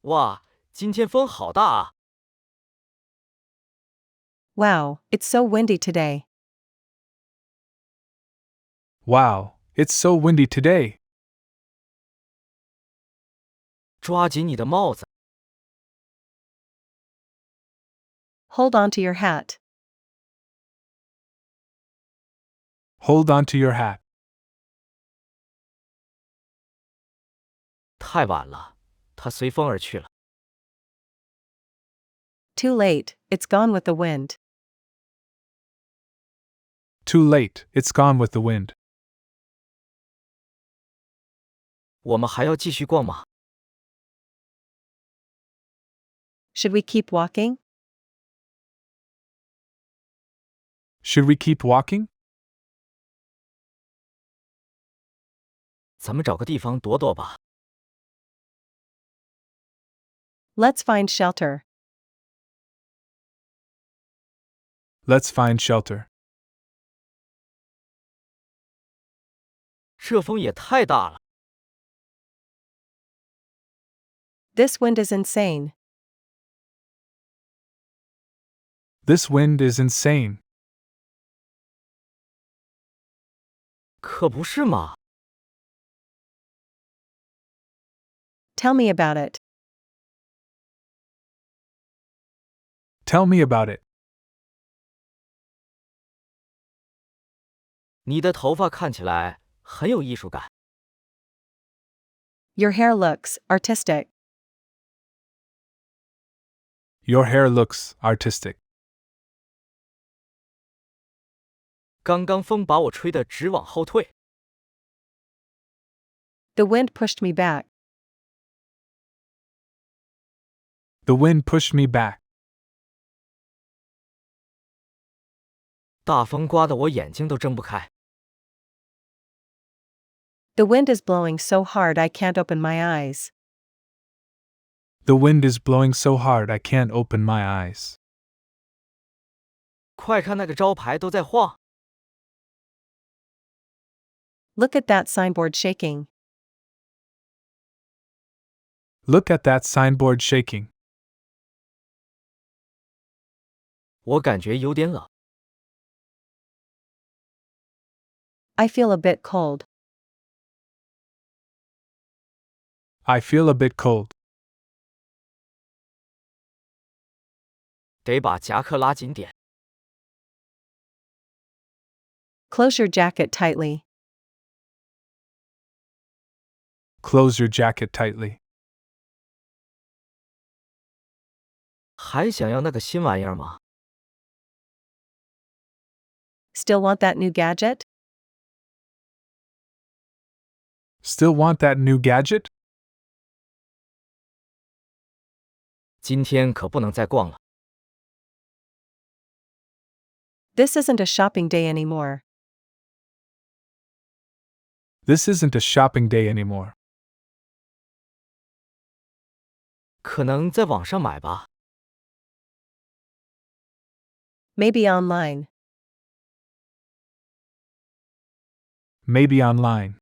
哇，今天风好大啊！ Wow, it's so windy today. Wow, it's so windy today. 抓紧你的帽子！ Hold on to your hat. Hold on to your hat. 太晚了，它随风而去了。 Too late, it's gone with the wind. Too late, it's gone with the wind. 我们还要继续逛吗？ Should we keep walking? Should we keep walking? 咱们找个地方躲躲吧。 Let's find shelter. Let's find shelter. 这风也太大了。 This wind is insane. This wind is insane. 可不是嘛。 Tell me about it. Tell me about it. 你的头发看起来很有艺术感。 Your hair looks artistic. Your hair looks artistic. 刚刚风把我吹得直往后退。 The wind pushed me back. The wind pushed me back. 大风刮得我眼睛都睁不开。 The wind is blowing so hard I can't open my eyes. The wind is blowing so hard I can't open my eyes. 快看那个招牌都在晃。 Look at that signboard shaking. Look at that signboard shaking. 我感觉有点冷。 I feel a bit cold. I feel a bit cold. 得把夹克拉紧点。 Close your jacket tightly. Close your jacket tightly. 还想要那个新玩意儿吗？ Still want that new gadget? Still want that new gadget? 今天可不能再逛了。 This isn't a shopping day anymore. This isn't a shopping day anymore. 可能在网上买吧。 Maybe online. Maybe online.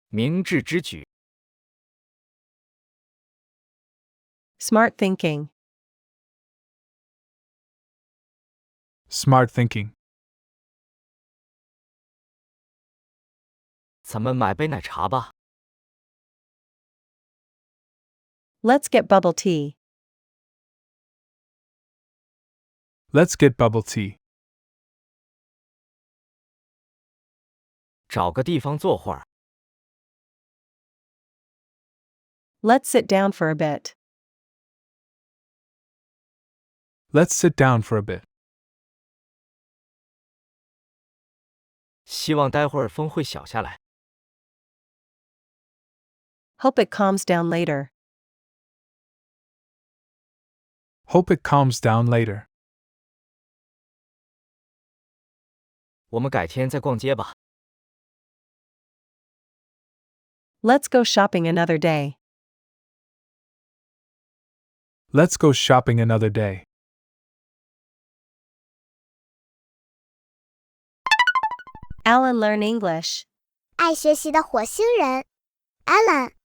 明智之举。 Smart thinking. Smart thinking. 咱们买杯奶茶吧。 Let's get bubble tea. Let's get bubble tea. 找个地方坐会儿。 Let's sit down for a bit. Let's sit down for a bit. 希望待会儿风会小下来。 Hope it calms down later. Hope it calms down later. 我们改天再逛街吧。 Let's go shopping another day. Let's go shopping another day. Alan Learn English. 爱学习的火星人 Ella.